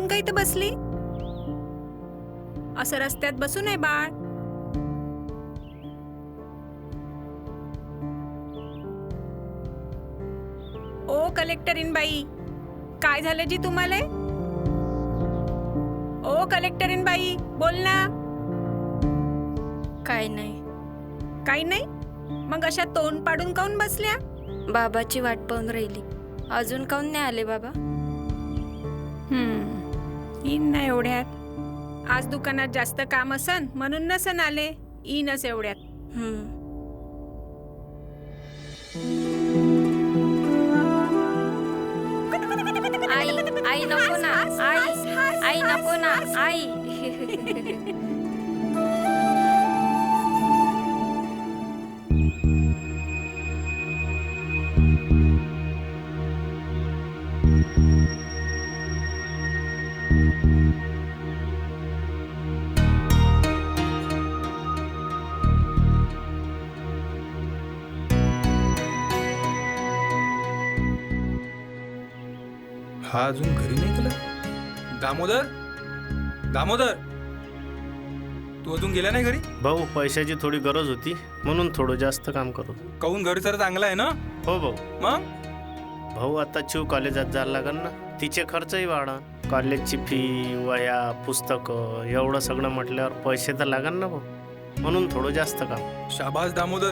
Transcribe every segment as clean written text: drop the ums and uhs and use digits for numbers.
म्हणून का इथं बसली? असं रस्त्यात बसू नये बाळ. ओ कलेक्टरीन बाई, काय झालं जी तुम्हाला? ओ कलेक्टरीन बाई, बोल ना. काय नाही. काही नाही? मग अशा तोंड पाडून काऊन बसल्या? बाबाची वाट पाहून राहिली. अजून काऊन नाही आले बाबा? येईन ना एवढ्यात. आज दुकानात जास्त काम असन म्हणून नसन आले. येईनच एवढ्यात. आई आई नको ना. आई नको ना. आई हा अजून घरी नाही गेला. दामोदर, दामोदर, तू अजून गेला नाही घरी? भाऊ, पैशाची थोडी गरज होती म्हणून थोडं जास्त काम करतो. काहून घरी तर चांगला आहे ना? हो भाऊ. मग भाऊ, आता चिव कॉलेजात जायला लागल ना, तिचे खर्चही वाढा. कॉलेजची फी, वह्या, पुस्तकं एवढं सगळं म्हटल्यावर पैसे तर लागल ना भाऊ, म्हणून थोडं जास्त काम. शाबास दामोदर.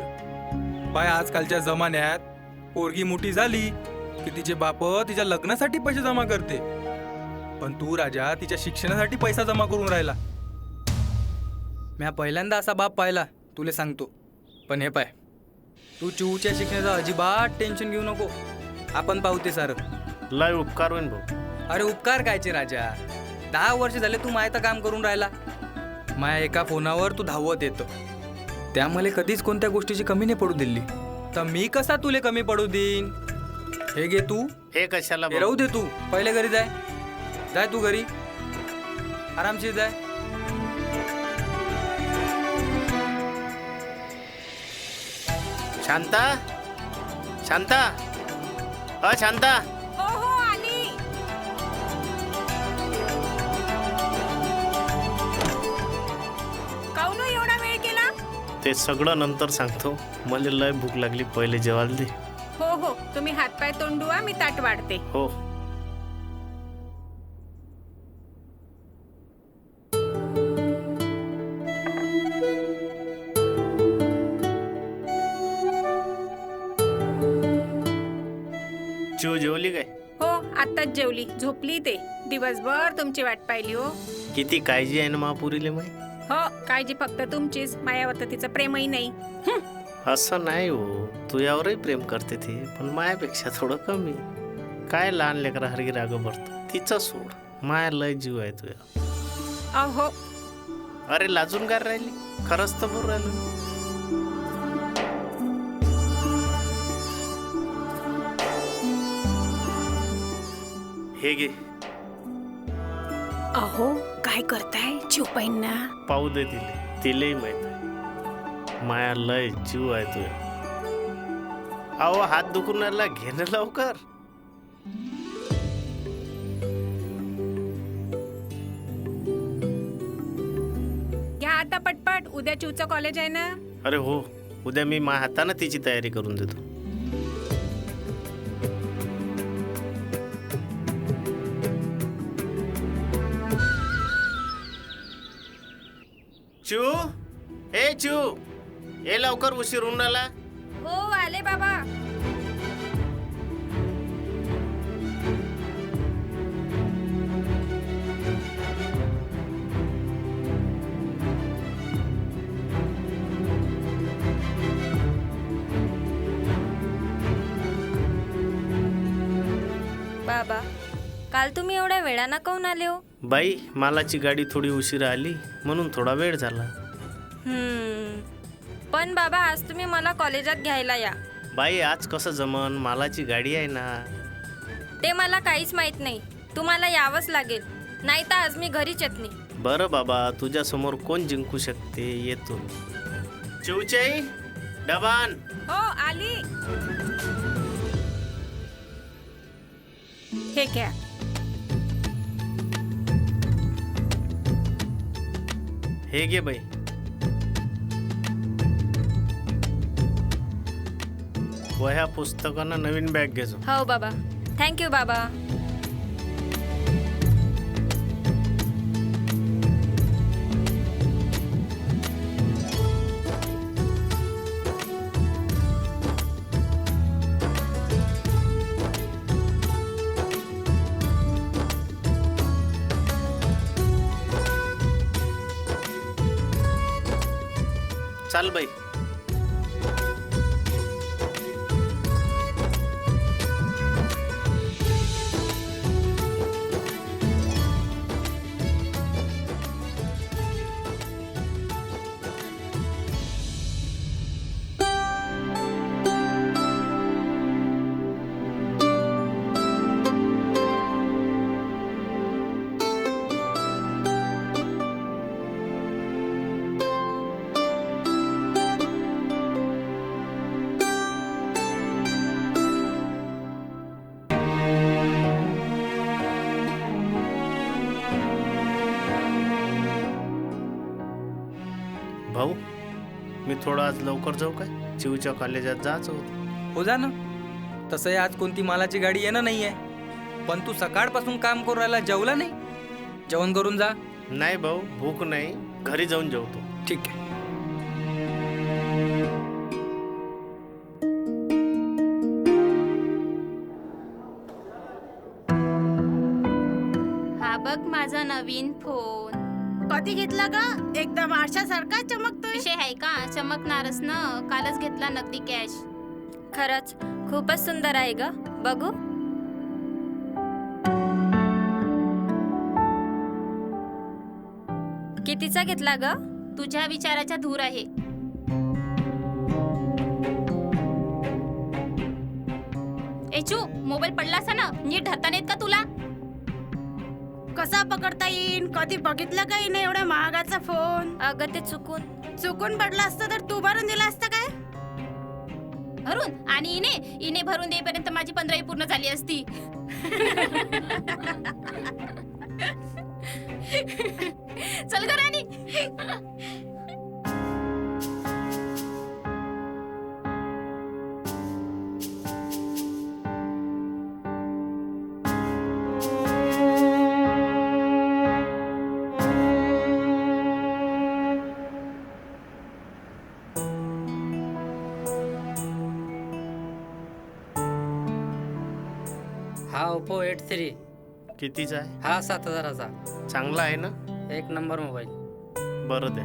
पाय, आजकालच्या जमान्यात पोरगी मोठी झाली की तिचे बाप तिच्या लग्नासाठी पैसे जमा करते, पण तू राजा तिच्या शिक्षणासाठी पैसा जमा करून राहिला. मी पहिल्यांदा असा बाप पाहिला, तुला सांगतो. पण हे पाय, तू चिवच्या शिक्षणाचं अजिबात टेन्शन घेऊ नको. आपण पाहू ते सारं. लय उपकार होईन भाऊ. अरे उपकार कायचे राजा? 10 वर्ष झाले तू मायता काम करून राहिला. माया एका फोनावर तू धावत येतो. त्यामुळे कधीच कोणत्या गोष्टीची कमी नाही पडू दिली. तर मी कसा तुले कमी पडू देईन? हे घे तू. हे कशाला हे राहू दे तू. पहिले घरी जाय. जाय तू घरी, आरामशीर जाय. शांता, शांता, शांता. हो हो आली. काऊन एवढा वेळ केला? ते सगळं नंतर सांगतो. मला लय भूक लागली, पहिले जेवायला दे. हो हो, तुम्ही हातपाय तोंड धुवा, मी ताट वाढते. हो. चिव जेवली काय? हो, आत्ताच जेवली. झोपली ते. दिवसभर तुमची वाट पाहिली हो. किती काळजी आहे ना महापुरीले माय. हो, काळजी फक्त तुमचीच. मायावर तर तिचं प्रेमही नाही. असं नाही हो, तू यावरही प्रेम करते ती, पण मायापेक्षा थोडं कमी. काय लहान लेकरा हरगी राग भरतो, तिचं सोड. माया लय जीव आहे तुझ्या. अहो, अरे लाजून काय राहिली? खरंच तर बोल राहिलो. हे घे. अहो, काय करताय? चिवपाईंना पाहू दे तिले, तिलेही माहित आहे माया लय जीव आहे तुझ्या. अहो, हात दुखून राहिला, घेणं लवकर. घ्या आता पटपट. उद्या चिवचं कॉलेज आहे ना. अरे हो, उद्या मी माझ्या हाताने तिची तयारी करून देतो. चिऊ, हे चिऊ, ये लवकर, उशीर होऊन राहिला. हो आले बाबा. बाबा, काल तुम्ही एवढ्या वेळानं काऊन आले हो? बाई, मालाची गाडी थोडी उशिरा आली म्हणून थोडा वेळ झाला. पण बाबा, आज तुम्ही मला कॉलेजात घ्यायला या. बाई, आज कसं जमन, मालाची गाडी आहे ना. ते मला काहीच माहित नाही. तुम्हाला यावंच लागेल, नाही तर आज मी घरीच येत नाही. बरं बाबा, तुझ्या समोर कोण जिंकू शकते, येतो. चिवचाई, डबान. हो, आली. हे घ्या. हे घे बाई. वह्या पुस्तकानं नवीन बॅग घेजो. हो बाबा. थँक्यू बाबा. चाल बाई. भाऊ, मी थोडं आज लवकर जाऊ काय? चिवच्या कॉलेजात जायचं होतं. हो जा ना. तसंही आज कोणती मालाची गाडी येणं नाही आहे. पण तू सकाळपासून काम करून राहिला, जेवला नाही? जेवण करून जा. नाही भाऊ, भूक नाही, घरी जाऊन जेवतो. ठीक आहे. हा बघ माझा नवीन फोन. कधी घेतला ग? एकदम आरशासारखा चमकतोय. विषय आहे का? चमकणारच ना. कालच घेतला नगदी कॅश. खरंच खूपच सुंदर आहे ग. बघू. कितीचा घेतला ग? तुझ्या विचाराच्या धूर आहे. एचू, मोबाईल पडला असा ना, नीट धरता नाहीत का तुला? कसा पकडता येईन? कधी बघितलं का हिने एवढ्या महागाचा फोन? अगं ते चुकून पडला असतं तर तू भरून दिला असतं काय? भरून? आणि इने भरून देईपर्यंत माझी 15 पूर्ण झाली असती. चल ग राणी. हा ओप्पो 8 कितीचा आहे? हा 7,000चा. चांगला आहे ना? एक नंबर मोबाईल. बरं दे.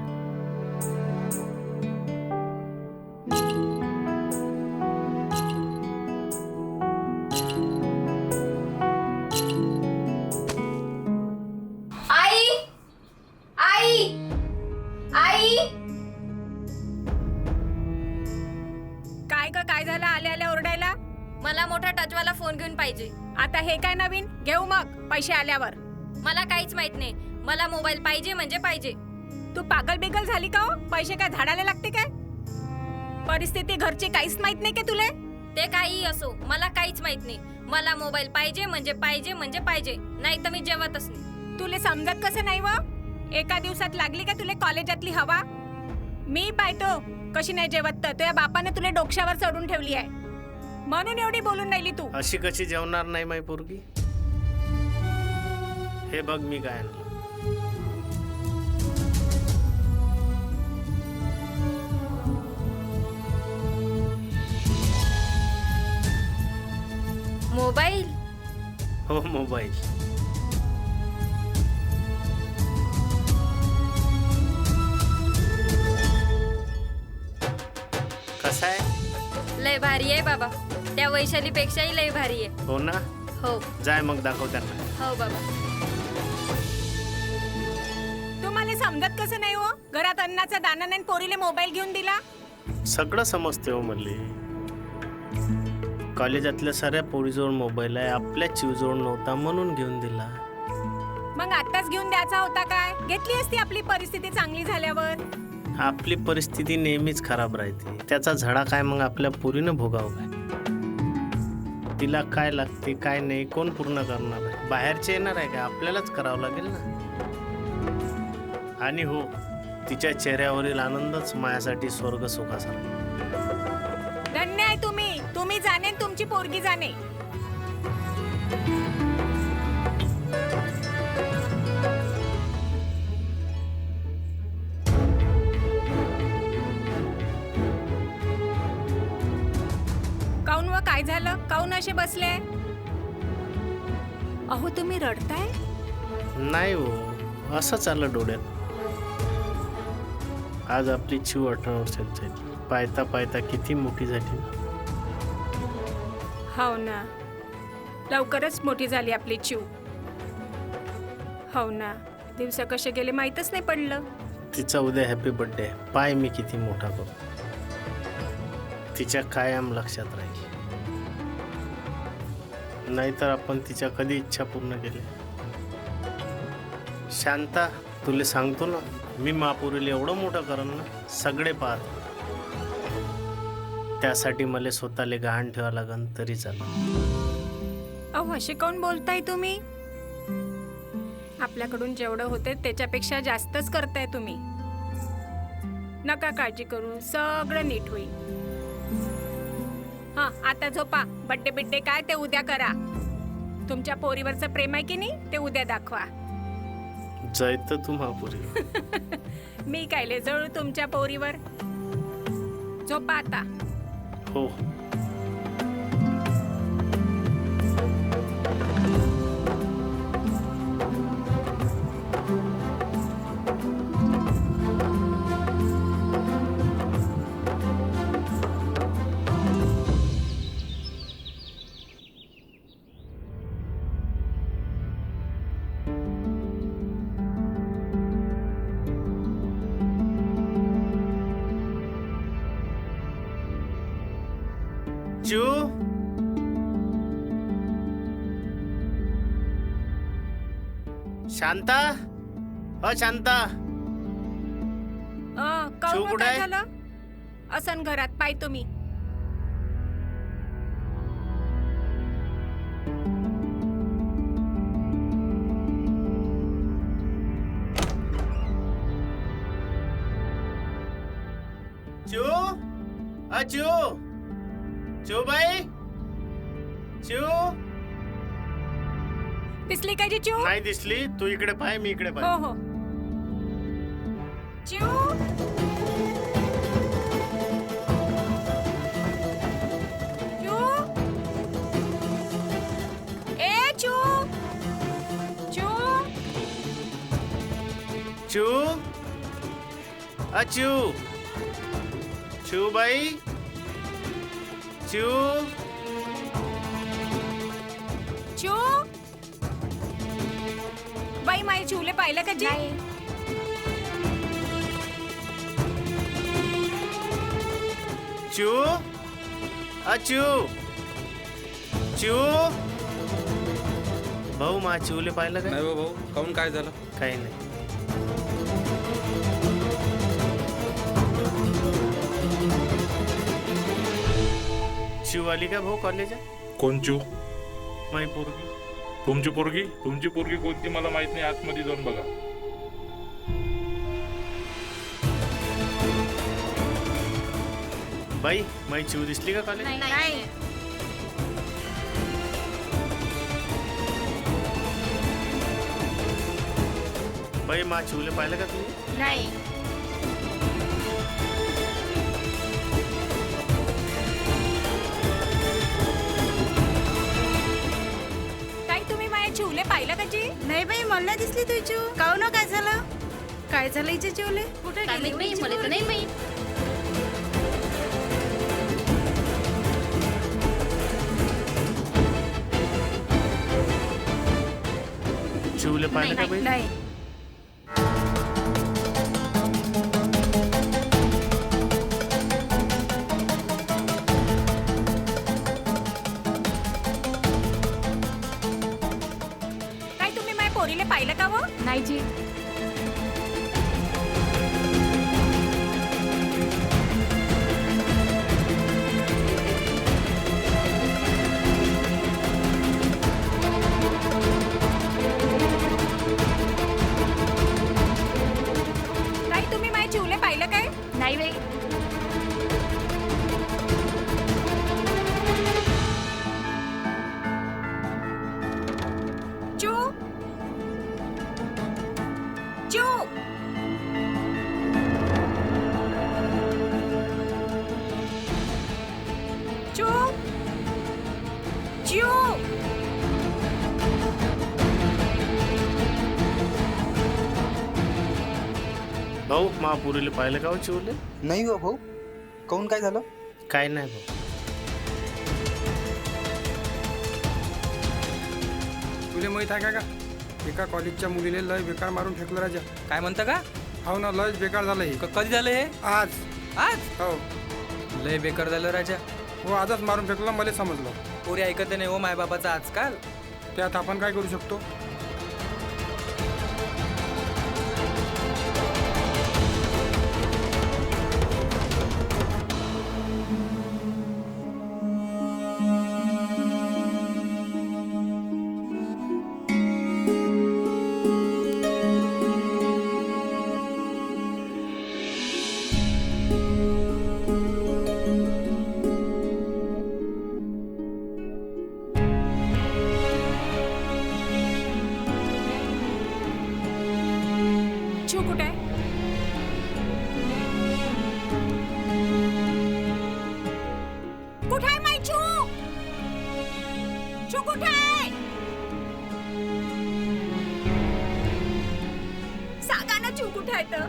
आई, आई, आई. काय ग, काय झालं आल्या आल्या ओरडायला? मला मोठा टचवाला फोन घेऊन पाहिजे. आता हे काय नवीन? घेऊ मग पैसे आल्यावर. मला काहीच माहित नाही. मला मोबाईल पाहिजे म्हणजे पाहिजे. तू पागल बिगल झाली का हो? पैसे काय झाडाला लागते काय? परिस्थिती घरची काहीच माहित नाही का तुले? ते काही असो, मला काहीच माहित नाही. मला मोबाईल पाहिजे म्हणजे पाहिजे म्हणजे पाहिजे. नाही तर मी जेवतच नाही. तुले समजत कसं नाही व? एका दिवसात लागली का तुले कॉलेजातली हवा? मी पाहतो कशी नाही जेवत तर. तुझ्या बापाने तुले डोक्यावर चढून ठेवली आहे म्हणून एवढी बोलून राहिली तू. अशी कशी जेवणार नाही माई पोरगी? हे बघ मी काय आणलं. मोबाईल? हो, मोबाईल. कसा आहे? लय भारी आहे बाबा. त्या वैशालीपेक्षाही लय भारी आहे. हो ना? हो. जाय मग दाखव त्यांना. हो बाबा. तुम्हाला समजत कसं नाही हो? घरात अन्नाचा दाना नाही, पोरीले मोबाईल घेऊन दिला. सगळं समजते हो मल्ली. कॉलेजातल्या साऱ्या पोरीजवळ मोबाईल आहे, आपल्या चिवजवळ नव्हता म्हणून घेऊन दिला. मग आताच घेऊन द्यायचा होता काय? घेतली असती आपली परिस्थिती चांगली झाल्यावर. आपली परिस्थिती नेहमीच खराब राहते. त्याचा झडा काय मग आपल्या पोरीनं भोगावं काय? तिला काय लागते काय नाही कोण पूर्ण करणार आहे? बाहेरचे येणार आहे का? आपल्यालाच करावं लागेल ना. आणि हो, तिच्या चेहऱ्यावरील आनंदच माझ्यासाठी स्वर्ग सुखासारखा. धन्य आहे तुम्ही. तुम्ही जाणे न तुमची पोरगी जाणे. काऊन व काय झालं? काऊन असे बसले? अहो तुम्ही रडताय? नाही हो, असं चाललं डोळ्यात. आज आपली चिव 18 वर्षाची झाली. पायता पायता किती मोठी झाली ना. हो ना, लवकरच मोठी झाली आपली चिव. हो ना, दिवस कसे गेले माहीतच नाही पडलं. तिचा उद्या हॅपी बर्थडे आहे. पाय मी किती मोठा करू. तिच्या कायम लक्षात राहील. नाहीतर आपण तिच्या कधी इच्छा पूर्ण केली. शांता, तुला सांगतो ना, मी महापुरीला एवढं मोठं करण ना, सगळे पाहत. त्यासाठी मला स्वतःला गहाण ठेवा लागन तरी चालेल. अहो असे कोण बोलताय तुम्ही? आपल्याकडून जेवढं होते त्याच्यापेक्षा जास्तच करताय तुम्ही. नका काळजी करू, सगळं नीट होईल. हा, आता झोपा. बड्डे बिड्डे काय ते उद्या करा. तुमच्या पोरीवरचं प्रेम आहे की नाही ते उद्या दाखवा. जयत तू महापुरी. मी कायले जळू तुमच्या पोरीवर. झोपा आता. हो. चू, शांता, शांता. काऊन शिव व कुठं काय आहे? झालं? असन घरात पाय तुम्ही. चू, चू, चू बाई, चू. दिसली का जी चिव? नाही दिसली. तू इकडे पाय, मी इकडे हो पाय. हो. चिव, चिव, ए चिव, चिव, चू, चू, चू बाई, चू. चिव. बाई माझ्या चिवले पाहिलं का जी? चू, चू, चू. भाऊ, मा चिवले पाहिलं काय? नाही हो भाऊ, काऊन काय झालं? काही नाही. चिव आली का भाऊ कॉलेजात? कोणची माई पोरगी. तुमची पोरगी? तुमची पोरगी कोणती मला माहित नाही. आतमध्ये जाऊन बघा. बाई, माई चिव दिसली का कॉलेज? नाही. बाई, मा चिवले पाहिलं का तुम्ही? नाही. ताई तुम्ही माझ्या चिवले पाहिलं का जी? नाही बाई, मला नाही दिसली तुझी चिव. काऊ ना, काय झालं? काय झालं हिच्या चिवले? कुठे काय गेली माहित बाई, तुझी मला तर पोरगी? नाही माहित. चिवले पाहिलं का बाई? नाही. ताई तुम्ही माझ्या पोरीले पाहिलं का व? नाही जी. ताई तुम्ही माझ्या भाऊ महापुरीला पाहिलं का हो चिवले? नाही हो भाऊ, काहून काय झालं? काय नाही भाऊ. तुले माहित आहे का एका कॉलेजच्या मुलीने लय बेकार मारून फेकलं राजा. काय म्हणतं का? हो ना, लयच बेकार झालं हे. कधी झालं हे? आज आज हो लय बेकार झालं राजा. हो आजच मारून फेकलं, मला समजलं. पोरी ऐकत नाही हो मायबापाचा आजकाल. त्यात आपण काय करू शकतो? छू कुठे आहे? कुठे आहे माई छू? छू कुठे आहे? सांगा ना छू कुठे आहे तर?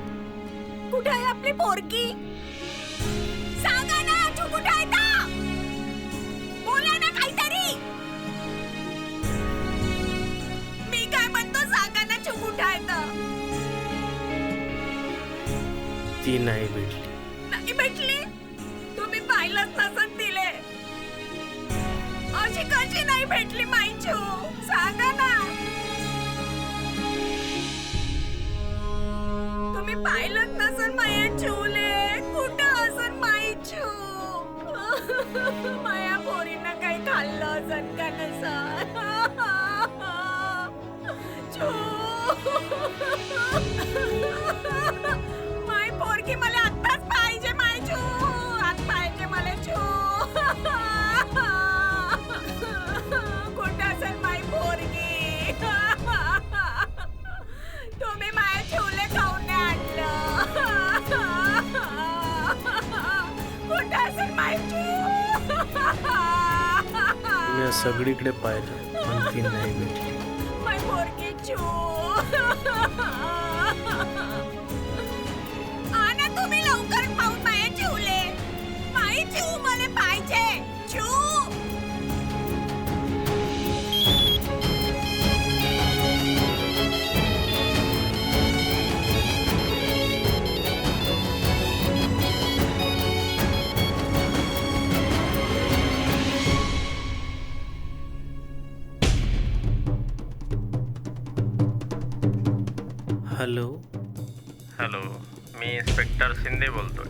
कुठे आहे आपली पोरगी? सांगा ना छू कुठे आहे तर? बोला ना काहीतरी. मी काय म्हणतो सांगा ना छू कुठे आहे तर? ती नाही भेटली. नाही भेटली? तुम्ही पाहिलंच नसत तिले. अशी कशी नाही भेटली माईचू? सांगा ना. तुम्ही पाहिलंच नसन मायाचूले. कुठं असन माईचू? माया पोरीनं काही खाल्लं असन का नसन? चू. माय पोरगी मला आत्ताच पाहिजे मायचू. आत पाहिजे मला चू. कुठं असेल माय पोरगी? तुम्ही माया चूले खाऊन नाही आणलं. कुठं असेल माय चू? मी सगळीकडे पाहिलं पण ती नाही भेटली. माय पोरगी चू. आना तुम्ही लवकर पाहून माया चिवले. माई चिव मला पाहिजे. चिव. हॅलो. हॅलो, मी इन्स्पेक्टर शिंदे बोलतोय.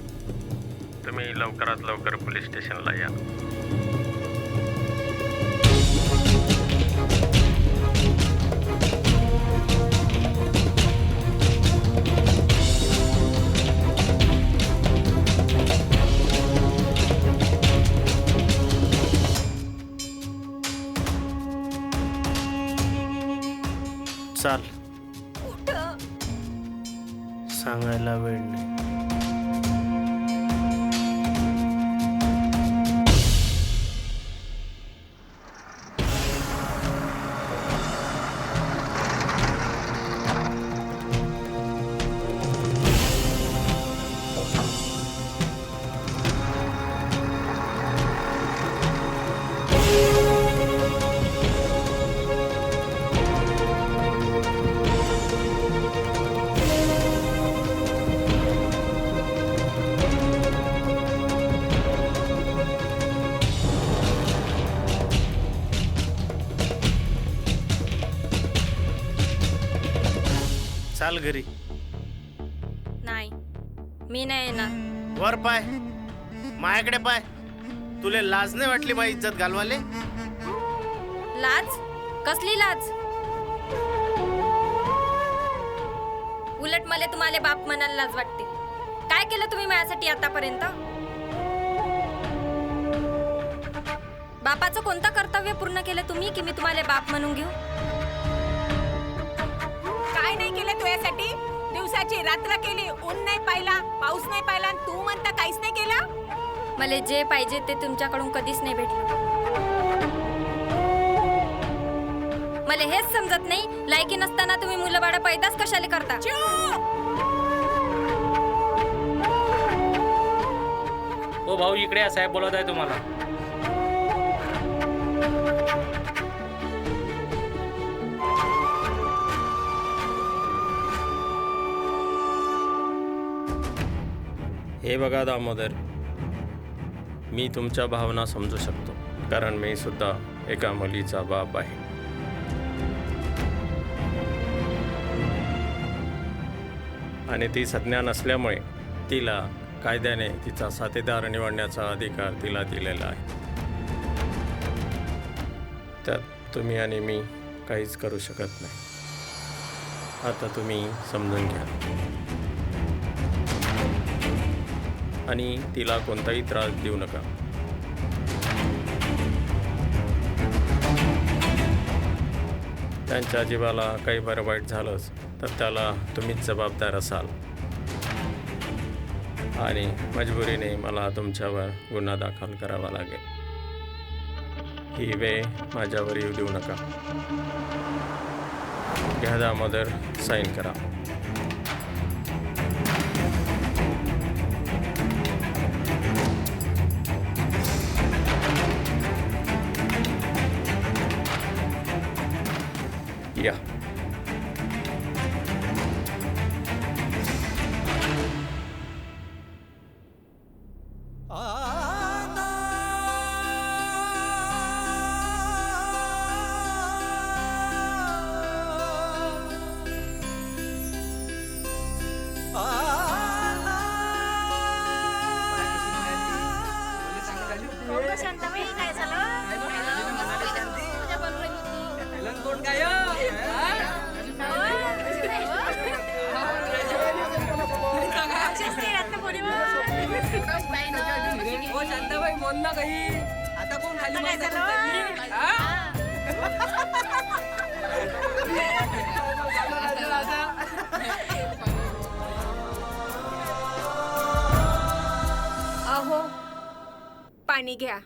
तुम्ही लवकरात लवकर पोलीस स्टेशनला या. चाल, कुठं? सांगायला वेळ नाही. चाल घरी. नाही, मी नाही येणार. वर पाय, माझ्याकडे पाय. तुले लाज नाही वाटली माझी इज्जत घालवाले? लाज? कसली लाज? उलट मला तुम्हाला बाप म्हणायला लाज वाटते. काय केलं तुम्ही माझ्यासाठी आतापर्यंत? बापाचं कोणतं कर्तव्य पूर्ण केलं तुम्ही की मी तुम्हाला बाप म्हणून घेऊ? काय नाही केलं तुझ्यासाठी? दिवसाची रात्र केली, ऊन नाही पाहिला, पाऊस नाही पाहिला, आणि तू म्हणता काहीच नाही केलं? मला जे पाहिजे ते तुमच्याकडून कधीच नाही भेटलं. मला हेच समजत नाही, लायकी नसताना तुम्ही मुलं बाळ पैदाच कशाला करता? चूप! हो भाऊ इकडे या, साहेब बोलत आहे तुम्हाला. हे बघा दामोदर, मी तुमच्या भावना समजू शकतो, कारण मी सुद्धा एका मुलीचा बाप आहे. आणि ती संज्ञा नसल्यामुळे तिला कायद्याने तिचा साथीदार निवडण्याचा अधिकार तिला दिलेला आहे. त्यात तुम्ही आणि मी काहीच करू शकत नाही. आता तुम्ही समजून घ्या आणि तिला कोणताही त्रास देऊ नका. त्यांच्या जीवाला काही बरं वाईट झालंच तर त्याला तुम्हीच जबाबदार असाल आणि मजबुरीने मला तुमच्यावर गुन्हा दाखल करावा लागेल. ही वेळ माझ्यावर येऊ देऊ नका. घ्या दामोदर, साईन करा. या. शांताबाई काय झालं? शांताबाई बोल ना काही. आता कोण खाली काय झालं? अहो पाणी घ्या.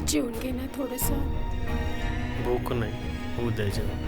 जेवून घे ना थोडस. भूक नाही, उद्या जेवण.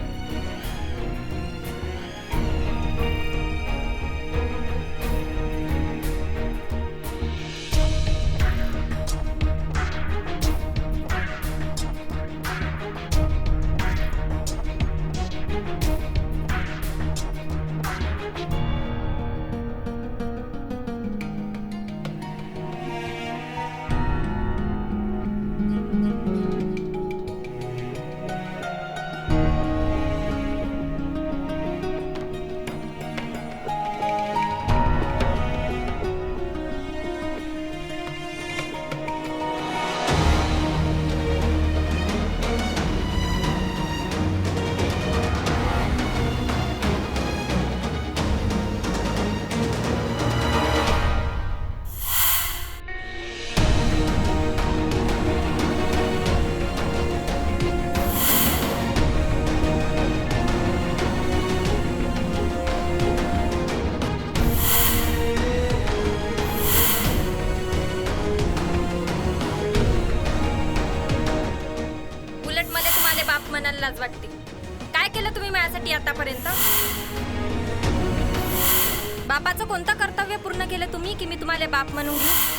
लाज वाटते. काय केलं तुम्ही माझ्यासाठी आतापर्यंत? बापाचं कोणतं कर्तव्य पूर्ण केलं तुम्ही की मी तुम्हाला बाप म्हणून घेऊ?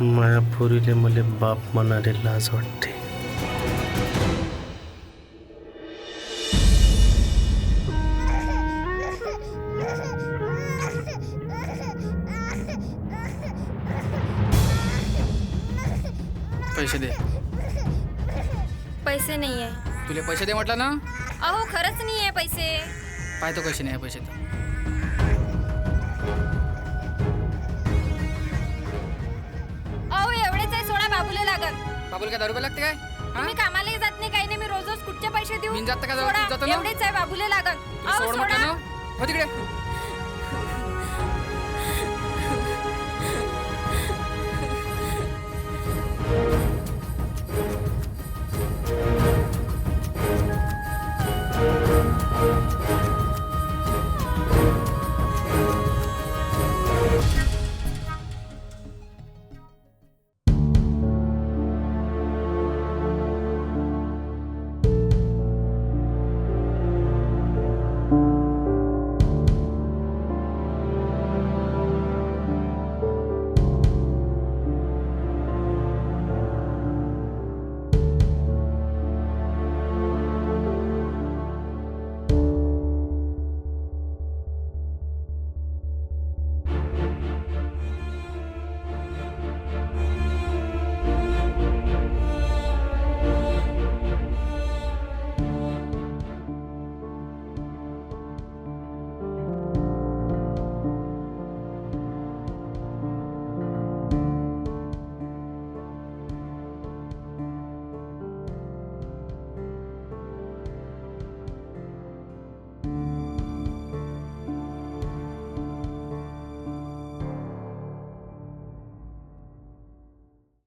माया पोरीले मले बाप म्हणाले लाज वाटते. पैसे दे. पैसे नाहीये. तुले पैसे दे म्हटलं ना. अहो खरंच नाहीये पैसे. पाय तो कशी नाही पैसे तर. अहो बाबूला काय दारू प्यायला लागते काय हा? तुम्ही कामालाही जात नाही काही नाही, मी रोज रोज कुठचे पैसे देऊ? मी जात का सोडा, जातो ना एवढेच आहे बाबूले लागन. तुला अहो, सोड म्हटलं सोडा. ना हो तिकडे